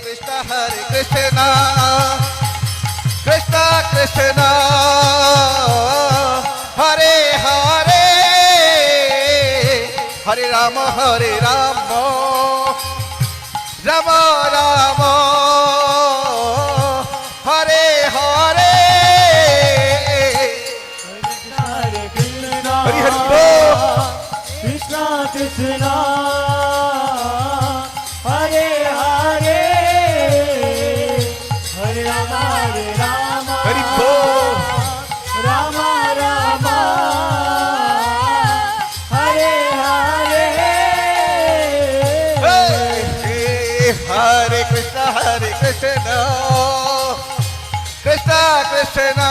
Krishna Krishna Krishna Hare Hare Hare Rama Rama Rama Hare Hare Hare Krishna Hari Hari Bol Krishna Krishna Hare Hare Hare Rama Hari Bol Rama Rama Hare Hare Hey, Hare Krishna Krishna Krishna